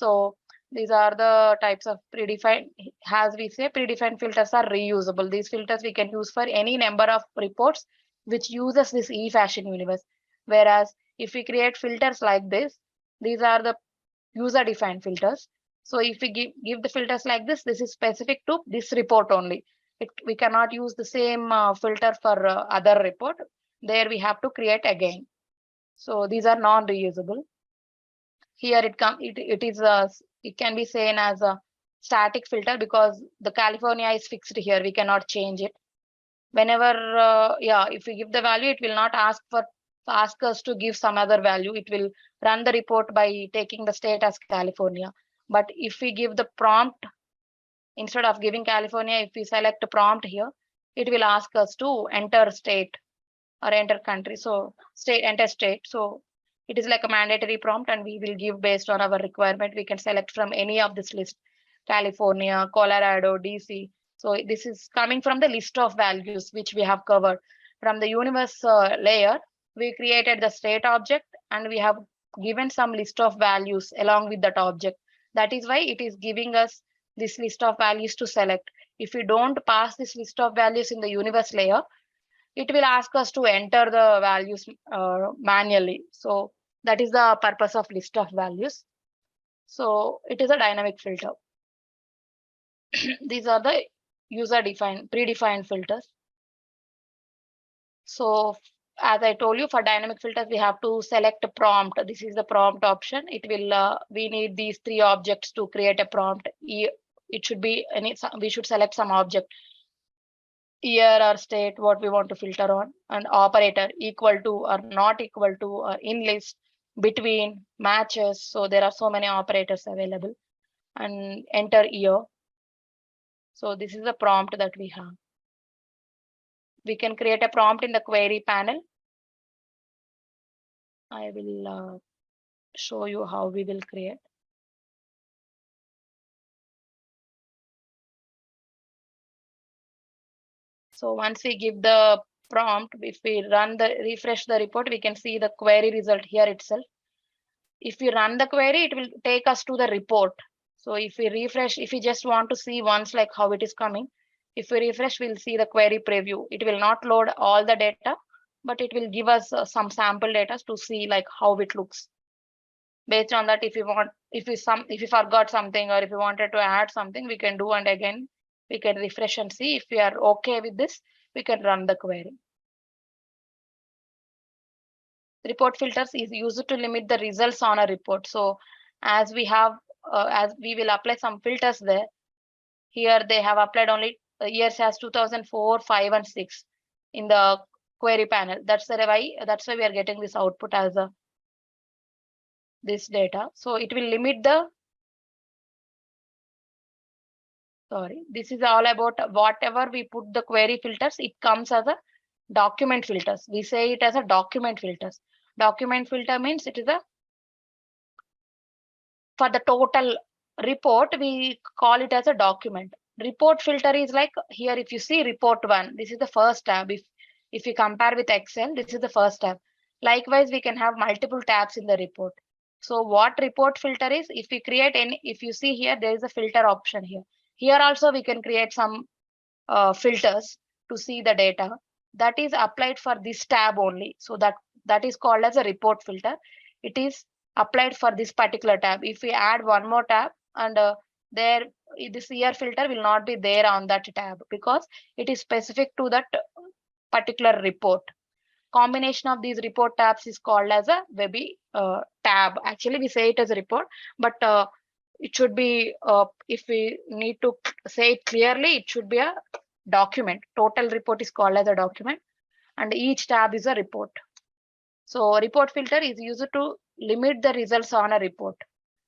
So these are the types of predefined. As we say, predefined filters are reusable. These filters we can use for any number of reports which uses this e-fashion universe. Whereas if we create filters like this, these are the user defined filters. So if we give the filters like this is specific to this report only. We cannot use the same filter for other report. There we have to create again. So these are non-reusable. Here it can be seen as a static filter because the California is fixed here. We cannot change it. Whenever if we give the value, it will not ask us to give some other value. It will run the report by taking the state as California. But if we give the prompt, instead of giving California, if we select a prompt here, it will ask us to enter state or enter country. So enter state. So it is like a mandatory prompt, and we will give based on our requirement. We can select from any of this list: California, Colorado, DC. So this is coming from the list of values which we have covered. From the universe layer, we created the state object, and we have given some list of values along with that object. That is why it is giving us this list of values to select. If we don't pass this list of values in the universe layer, it will ask us to enter the values manually. So that is the purpose of list of values. So it is a dynamic filter. These are the predefined filters. So as I told you, for dynamic filters, we have to select a prompt. This is the prompt option. It will we need these three objects to create a prompt. It should be we should select some object. Year or state, what we want to filter on, and operator equal to or not equal to, or in list, between, matches. So there are so many operators available, and enter year. So this is the prompt that we have. We can create a prompt in the query panel. I will show you how we will create. So once we give the prompt, if we refresh the report, we can see the query result here itself. If we run the query, it will take us to the report. So if we refresh, if we just want to see once like how it is coming, if we refresh, we'll see the query preview. It will not load all the data, but it will give us some sample data to see like how it looks. Based on that, if we forgot something, or if we wanted to add something, we can do, and again we can refresh and see. If we are okay with this, we can run the query. Report filters is used to limit the results on a report. So as we will apply some filters there. Here they have applied only years as 2004, 5, and 6 in the query panel. That's why we are getting this output as this data. So it will limit the. Sorry, this is all about whatever we put the query filters. It comes as a document filters. We say it as a document filters. Document filter means it is for the total report, we call it as a document. Report filter is like here, if you see report 1, this is the first tab. If you compare with Excel, this is the first tab. Likewise, we can have multiple tabs in the report. So what report filter is, if you see here, there is a filter option here. Here also we can create some filters to see the data that is applied for this tab only. So that is called as a report filter. It is applied for this particular tab. If we add one more tab, and this year filter will not be there on that tab because it is specific to that particular report. Combination of these report tabs is called as a Webby tab. Actually, we say it as a report, but it should be, if we need to say it clearly, it should be a document. Total report is called as a document, and each tab is a report. So report filter is used to limit the results on a report.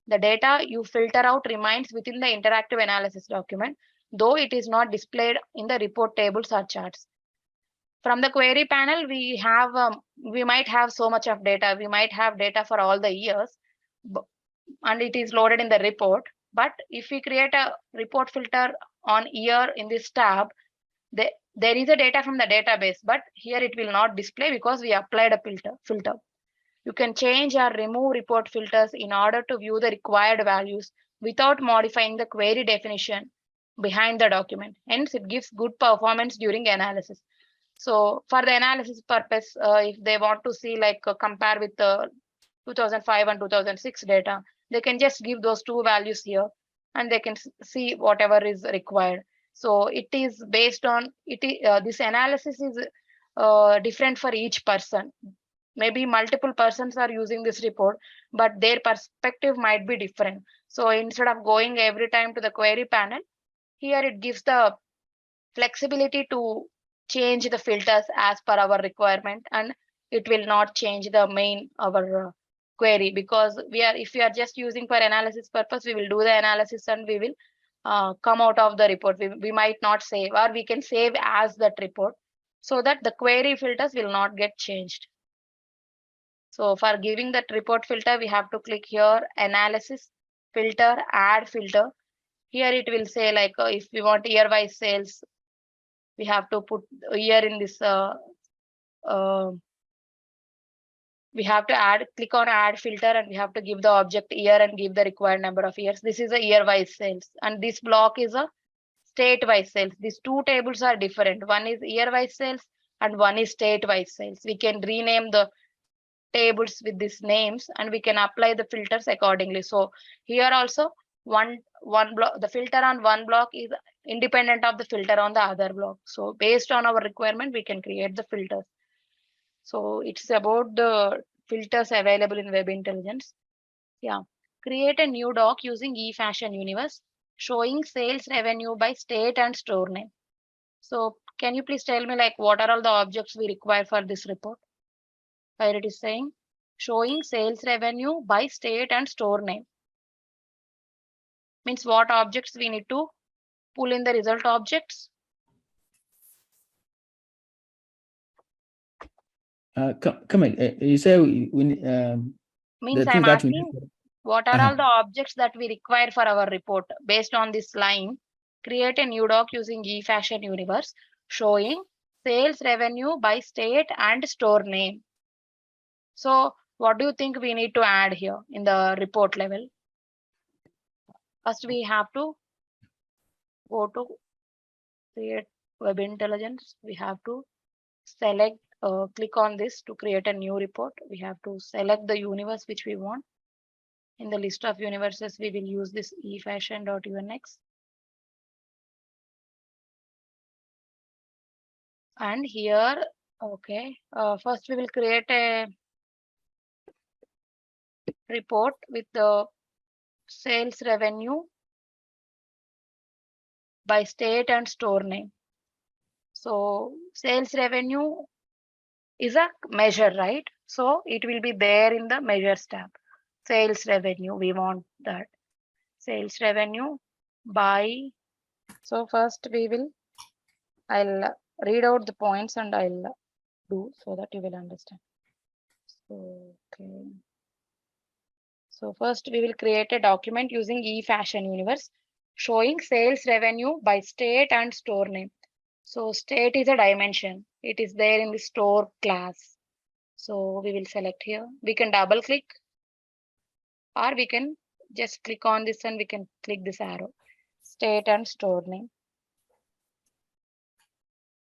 The data you filter out remains within the interactive analysis document, though it is not displayed in the report tables or charts. From the query panel, we might have so much of data. We might have data for all the years, and it is loaded in the report. But if we create a report filter on year in this tab, there is a data from the database, but here it will not display because we applied a filter. You can change or remove report filters in order to view the required values without modifying the query definition behind the document. Hence, it gives good performance during analysis. So for the analysis purpose, if they want to see like compare with the 2005 and 2006 data, they can just give those two values here and they can see whatever is required. So it is based on it. This analysis is different for each person. Maybe multiple persons are using this report, but their perspective might be different. So instead of going every time to the query panel, here it gives the flexibility to change the filters as per our requirement, and it will not change the main our query, because if we are just using for analysis purpose, we will do the analysis and we will come out of the report. We might not save, or we can save as that report, so that the query filters will not get changed. So for giving that report filter, we have to click here, analysis, filter, add filter. Here it will say like if we want year-wise sales, we have to put year in this. We have to click on add filter, and we have to give the object year and give the required number of years. This is a year-wise sales, and this block is a state-wise sales. These two tables are different. One is year-wise sales and one is state-wise sales. We can rename the tables with these names and we can apply the filters accordingly. So here also one block, the filter on one block is independent of the filter on the other block. So based on our requirement, we can create the filters. So it's about the filters available in Web Intelligence. Yeah, create a new doc using eFashion Universe showing sales revenue by state and store name. So can you please tell me like what are all the objects we require for this report? Where it is saying showing sales revenue by state and store name. Means what objects we need to pull in the result objects? Come on, you say we need means I'm asking what are all the objects that we require for our report. Based on this line, create a new doc using eFashion Universe showing sales revenue by state and store name. So what do you think we need to add here in the report level? First, we have to go to create Web Intelligence. We have to select, click on this to create a new report. We have to select the universe which we want. In the list of universes, we will use this eFashion.unx. And here, okay, first we will create a report with the sales revenue by state and store name. So sales revenue is a measure, right? So it will be there in the measures tab. Sales revenue, we want that. Sales revenue by, so first I'll read out the points and I'll do so that you will understand. So, okay. So first we will create a document using eFashion Universe showing sales revenue by state and store name. So state is a dimension. It is there in the store class. So we will select here. We can double click or we can just click on this and we can click this arrow. State and store name.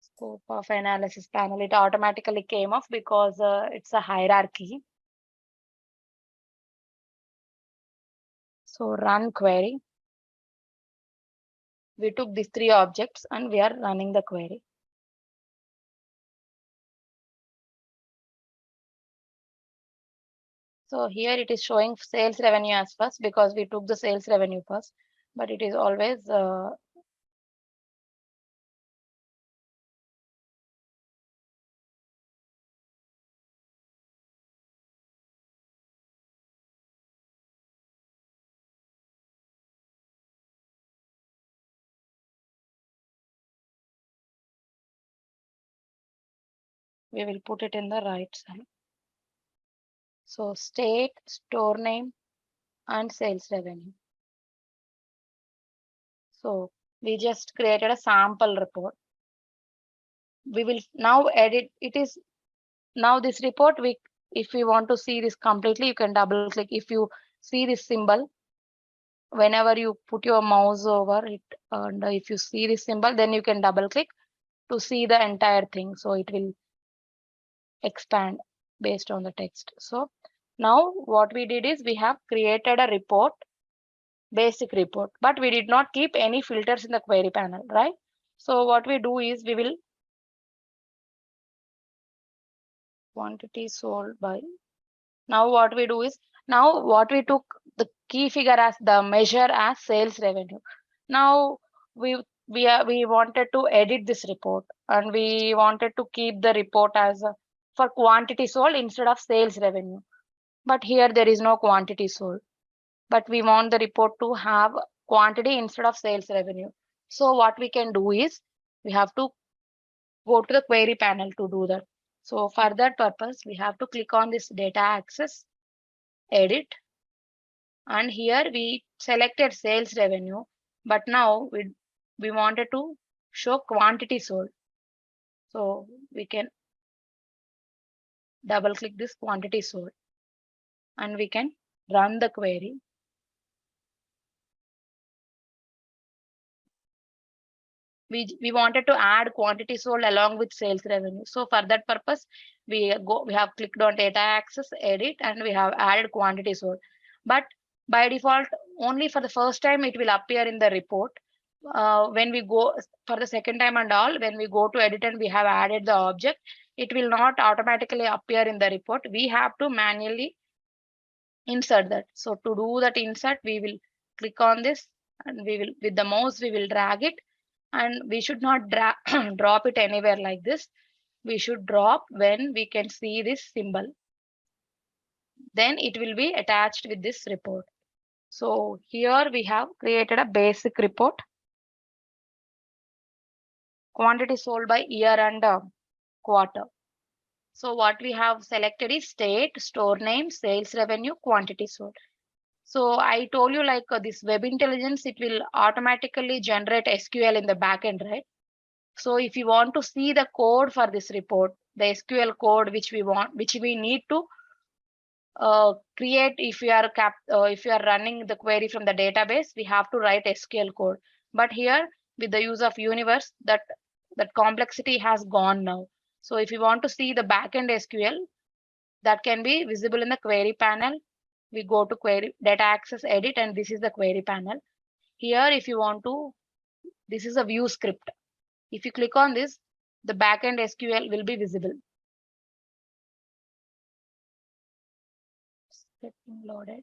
Scope of analysis panel. It automatically came off because it's a hierarchy. So run query. We took these three objects and we are running the query. So here it is showing sales revenue as first because we took the sales revenue first, but it is always we will put it in the right side. So state, store name, and sales revenue. So we just created a sample report. We will now edit. It is now this report if you want to see this completely, you can double click. If you see this symbol, whenever you put your mouse over it, and if you see this symbol, then you can double click to see the entire thing. So it will expand based on the text. So now what we did is we have created a report, basic report, but we did not keep any filters in the query panel, right? So what we do is we will quantity sold by. Now what we do is, now what we took the key figure as the measure as sales revenue. Now we wanted to edit this report, and we wanted to keep the report as for quantity sold instead of sales revenue. But here there is no quantity sold, but we want the report to have quantity instead of sales revenue. So what we can do is we have to go to the query panel to do that. So for that purpose, we have to click on this data access, edit, and here we selected sales revenue, but now we wanted to show quantity sold. So we can double click this quantity sold, and we can run the query. We wanted to add quantity sold along with sales revenue. So for that purpose, we have clicked on data access, edit, and we have added quantity sold. But by default, only for the first time it will appear in the report. When we go for the second time and all, when we go to edit and we have added the object, it will not automatically appear in the report. We have to manually insert that. So to do that insert, we will click on this, and we will, with the mouse, we will drag it, and we should not drop it anywhere like this. We should drop when we can see this symbol. Then it will be attached with this report. So here we have created a basic report. Quantity sold by year and quarter. So what we have selected is state, store name, sales revenue, quantity sold. So I told you, like this web intelligence, it will automatically generate SQL in the backend, right? So if you want to see the code for this report, the SQL code which we need to create, if you are running the query from the database, we have to write SQL code. But here with the use of universe, that complexity has gone now. So if you want to see the backend SQL, that can be visible in the query panel. We go to query data access, edit, and this is the query panel. Here, if you want to, this is a view script. If you click on this, the backend SQL will be visible. Getting loaded.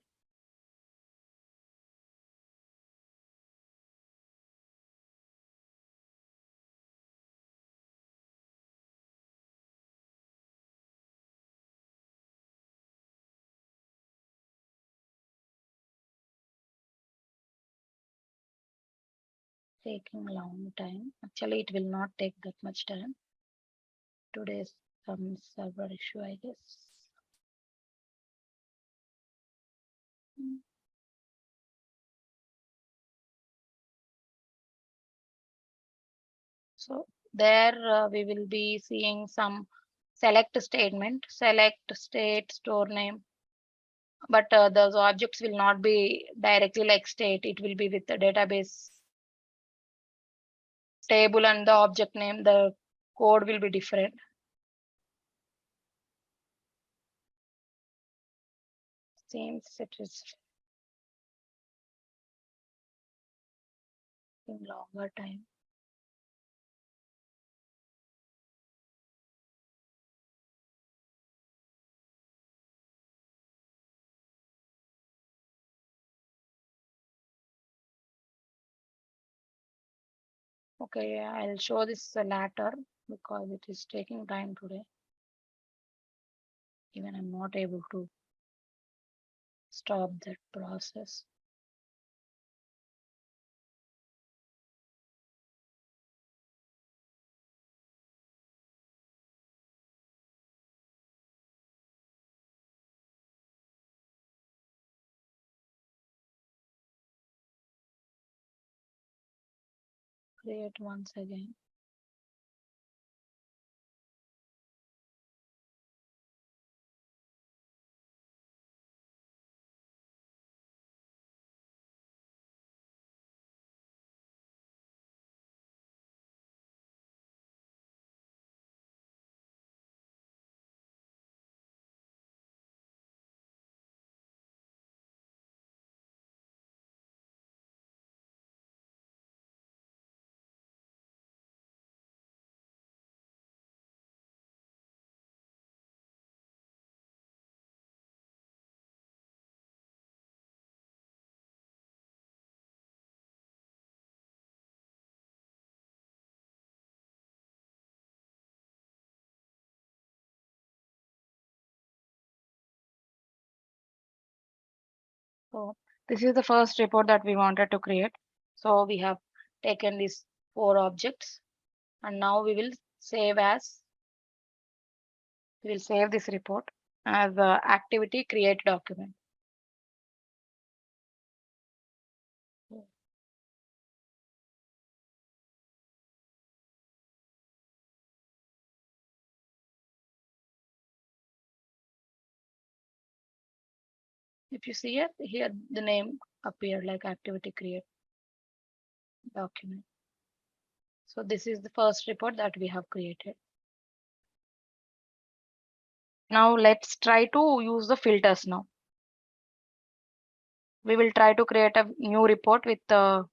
Taking a long time. Actually, it will not take that much time. Today's some server issue, I guess. So there we will be seeing some select statement, select state, store name. But those objects will not be directly like state. It will be with the database table and the object name. The code will be different. Seems it is in longer time. Okay, I'll show this later because it is taking time today. Even I'm not able to stop that process. Create once again. So this is the first report that we wanted to create. So we have taken these 4 objects, and now we will save this report as the activity create document. If you see it here, the name appeared like activity create document. So this is the first report that we have created. Now let's try to use the filters now. We will try to create a new report with the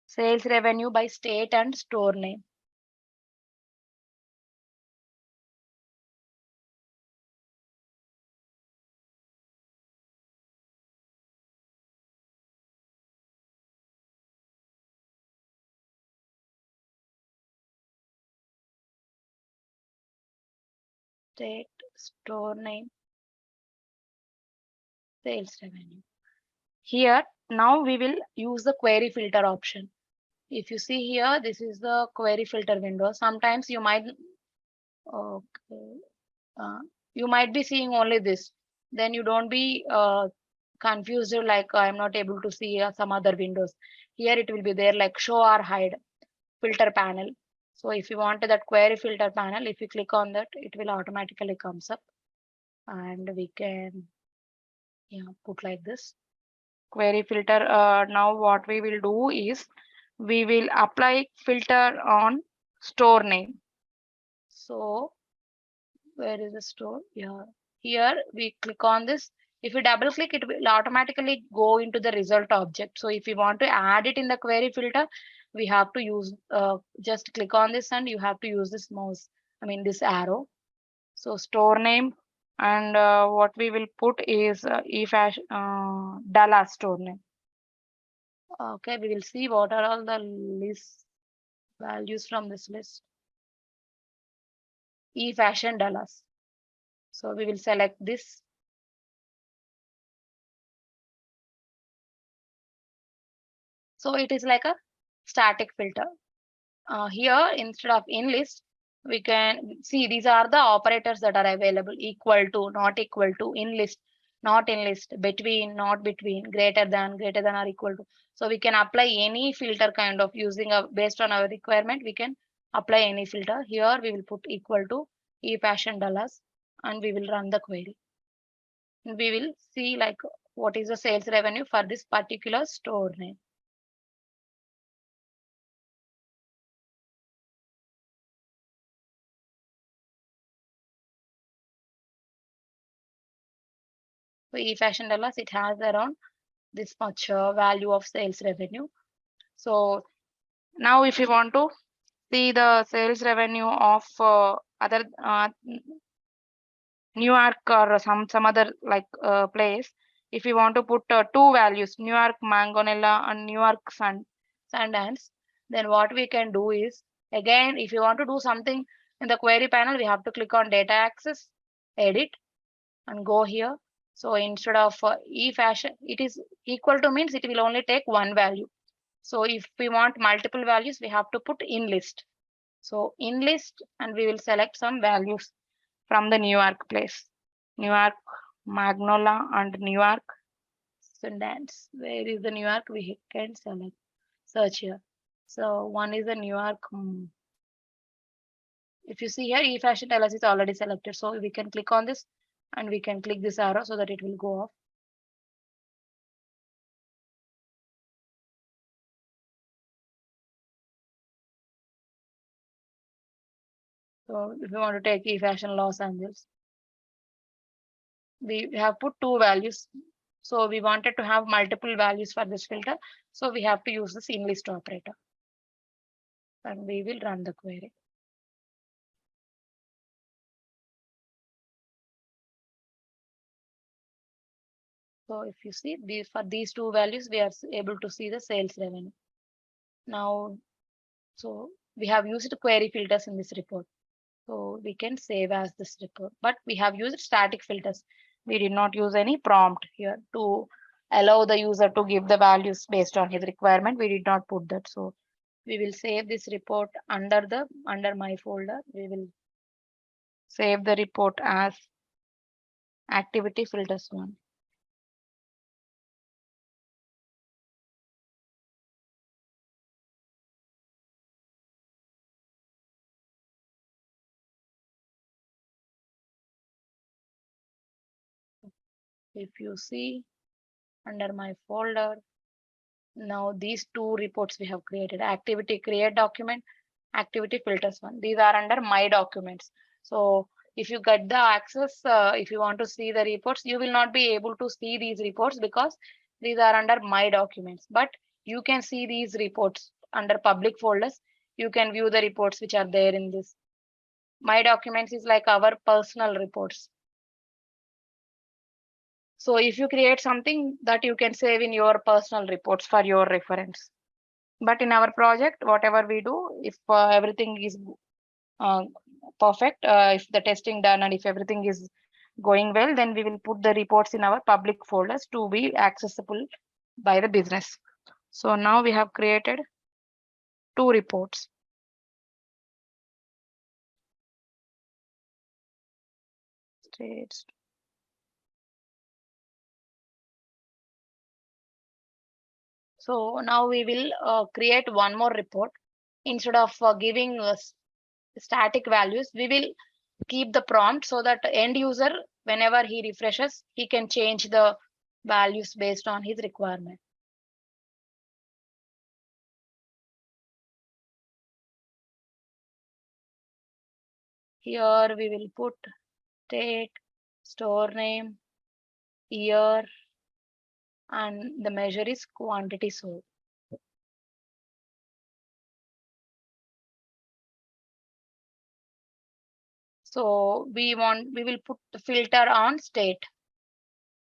sales revenue by state and store name. State, store name, sales revenue. Here, now we will use the query filter option. If you see here, this is the query filter window. Sometimes you might, okay, you might be seeing only this. Then you don't be confused like I'm not able to see some other windows. Here it will be there like show or hide filter panel. So if you want that query filter panel, if you click on that, it will automatically comes up, and we can put like this query filter. Now what we will do is we will apply filter on store name. So where is the store? Here we click on this. If we double click, it will automatically go into the result object. So if we want to add it in the query filter, we have to use just click on this, and you have to use this mouse, this arrow. So store name, and what we will put is Dallas store name. Okay, we will see what are all the list values from this list. E-fashion Dallas. So we will select this. So it is like a static filter. Here, instead of in list, we can see these are the operators that are available: equal to, not equal to, in list, not in list, between, not between, greater than or equal to. So we can apply any filter kind of using based on our requirement. We can apply any filter. Here we will put equal to e-fashion Dallas, and we will run the query. We will see like what is the sales revenue for this particular store name. So e-fashion Dallas, it has around this much value of sales revenue. So now if you want to see the sales revenue of other New York or some other like place, if you want to put 2 values, New York Mangonella and New York Sundance, then what we can do is, again, if you want to do something in the query panel, we have to click on data access, edit, and go here. So instead of e-fashion, it is equal to means it will only take one value. So if we want multiple values, we have to put in list. So in list, and we will select some values from the New York place. New York Magnolia and New York Sundance. Where is the New York? We can select, search here. So one is the New York. If you see here, e-fashion tell us it's already selected. So we can click on this, and we can click this arrow so that it will go off. So if you want to take e-fashion Los Angeles, we have put 2 values. So we wanted to have multiple values for this filter. So we have to use this in list operator, and we will run the query. So if you see for these 2 values, we are able to see the sales revenue. Now, so we have used query filters in this report. So we can save as this report, but we have used static filters. We did not use any prompt here to allow the user to give the values based on his requirement. We did not put that. So we will save this report under my folder. We will save the report as activity filters one. If you see under my folder, now these two reports we have created: activity create document, activity filters one. These are under my documents. So if you get the access, if you want to see the reports, you will not be able to see these reports because these are under my documents. But you can see these reports under public folders. You can view the reports which are there in this. My documents is like our personal reports. So if you create something that you can save in your personal reports for your reference. But in our project, whatever we do, if everything is perfect, if the testing done and if everything is going well, then we will put the reports in our public folders to be accessible by the business. So now we have created two reports. States. So now we will create one more report. Instead of giving static values, we will keep the prompt so that end user, whenever he refreshes, he can change the values based on his requirement. Here we will put state, store name, year, and the measure is quantity sold. So we will put the filter on state,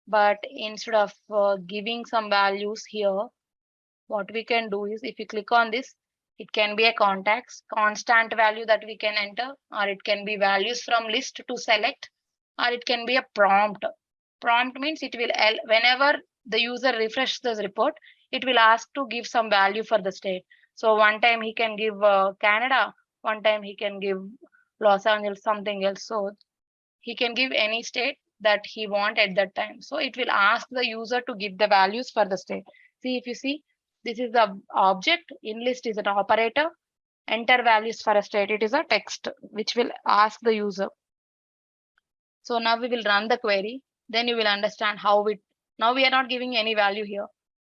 but instead of giving some values here, what we can do is if you click on this, it can be a context constant value that we can enter, or it can be values from list to select, or it can be a prompt. Prompt means it will, whenever the user refreshes this report, it will ask to give some value for the state. So one time he can give Canada, one time he can give Los Angeles, something else. So he can give any state that he want at that time. So it will ask the user to give the values for the state. See, if you see, this is the object, in list is an operator, enter values for a state, it is a text which will ask the user. So now we will run the query, then you will understand how it, now we are not giving any value here.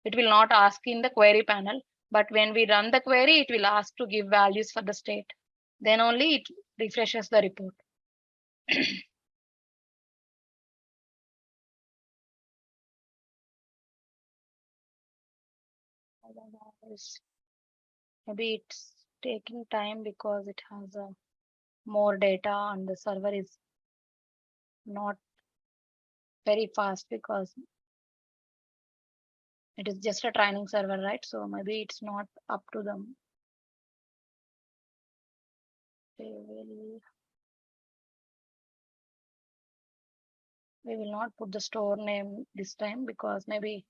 It will not ask in the query panel, but when we run the query, it will ask to give values for the state. Then only it refreshes the report. Maybe it's taking time because it has more data and the server is not very fast because it is just a training server, right? So maybe it's not up to them. We will not put the store name this time because maybe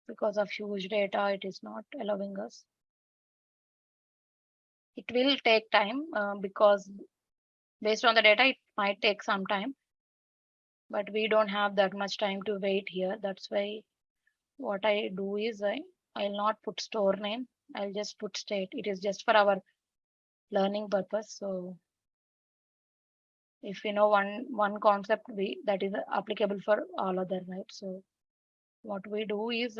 because of huge data, it is not allowing us. It will take time because based on the data, it might take some time, but we don't have that much time to wait here. That's why what I do is I'll not put store name. I'll just put state. It is just for our learning purpose. So if you know one concept, that is applicable for all other, right? So what we do is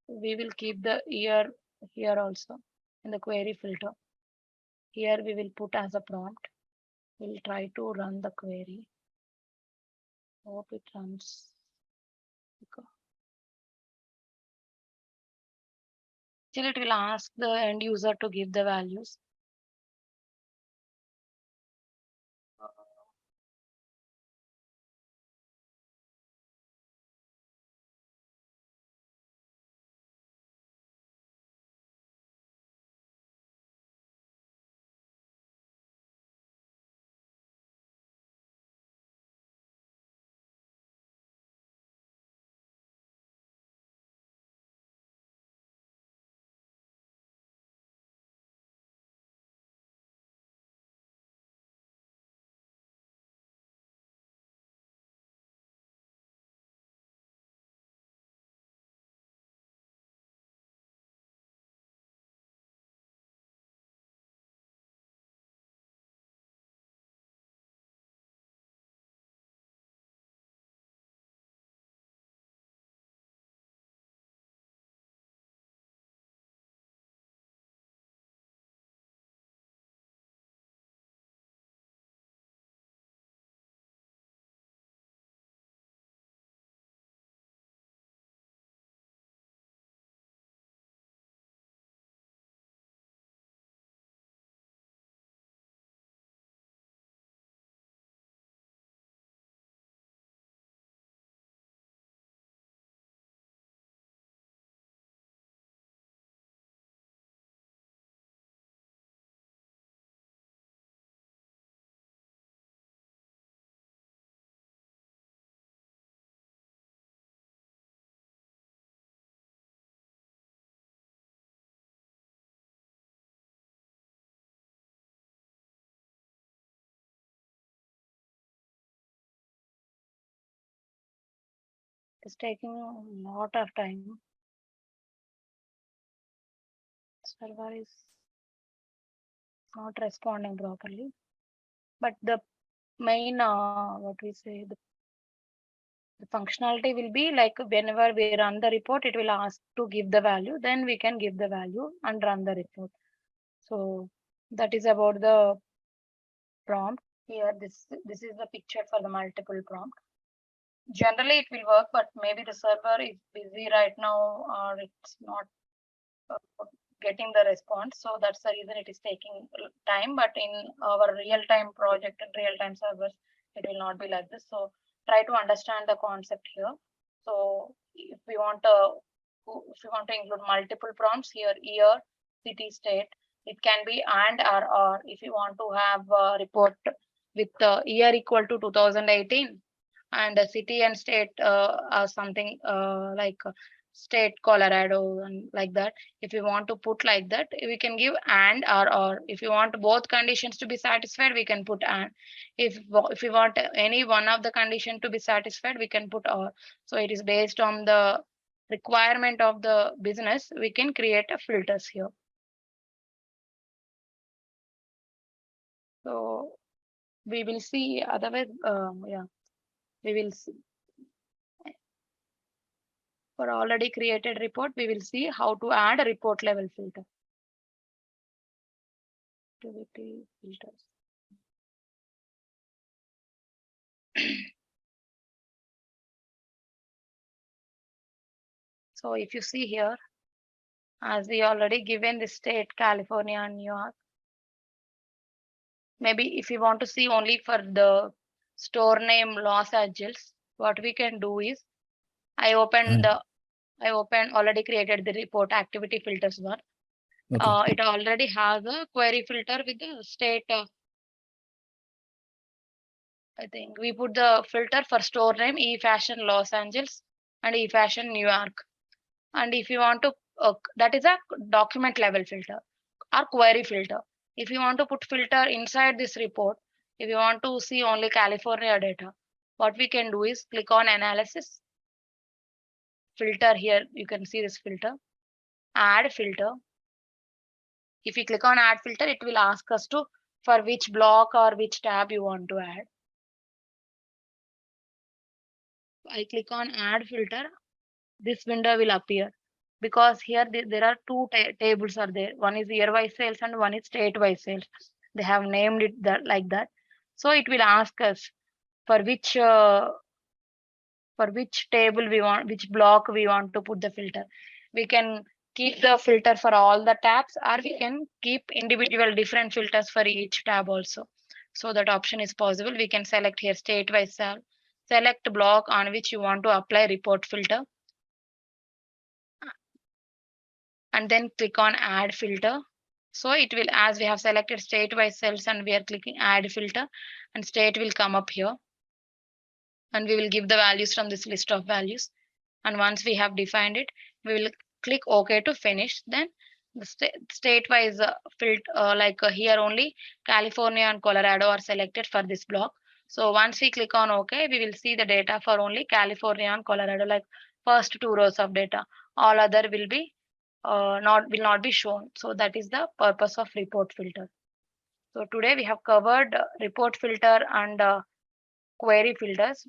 we will keep the year here also in the query filter. Here we will put as a prompt. We'll try to run the query. Hope it runs. Still it will ask the end user to give the values. It's taking a lot of time. Server is not responding properly. But the main, what we say, the functionality will be like whenever we run the report, it will ask to give the value. Then we can give the value and run the report. So that is about the prompt. Here, this is the picture for the multiple prompt. Generally, it will work, but maybe the server is busy right now, or it's not getting the response. So that's the reason it is taking time. But in our real-time project and real-time servers, it will not be like this. So try to understand the concept here. So if we want to include multiple prompts here, year, city, state, it can be and or. If you want to have a report with year equal to 2018 and the city and state are something like state Colorado and like that. If you want to put like that, we can give and or. If you want both conditions to be satisfied, we can put and. If we want any one of the condition to be satisfied, we can put or. So it is based on the requirement of the business. We can create a filters here. So we will see otherwise. Yeah, we will see. For already created report, we will see how to add a report level filter. Activity filters. So if you see here, as we already given the state, California and New York, maybe if you want to see only for the store name Los Angeles, what we can do is I open already created the report activity filters one. Okay. It already has a query filter with the state. I think we put the filter for store name e-fashion Los Angeles and e-fashion New York. And if you want to, that is a document level filter or query filter. If you want to put filter inside this report, if you want to see only California data, what we can do is click on analysis, filter here, you can see this filter, add filter. If you click on add filter, it will ask us to for which block or which tab you want to add. I click on add filter, this window will appear because here there are two tables are there. One is year-wise sales and one is state-wise sales. They have named it that like that. So it will ask us for which table we want, which block we want to put the filter. We can keep the filter for all the tabs, or we can keep individual different filters for each tab also. So that option is possible. We can select here state-wise cell, select block on which you want to apply report filter, and then click on add filter. So it will, as we have selected state-wise cells and we are clicking add filter, and state will come up here. And we will give the values from this list of values. And once we have defined it, we will click OK to finish. Then the state-wise filter, here only California and Colorado are selected for this block. So once we click on OK, we will see the data for only California and Colorado, like first 2 rows of data. All other will be will not be shown. So that is the purpose of report filter. So today we have covered report filter and query filters.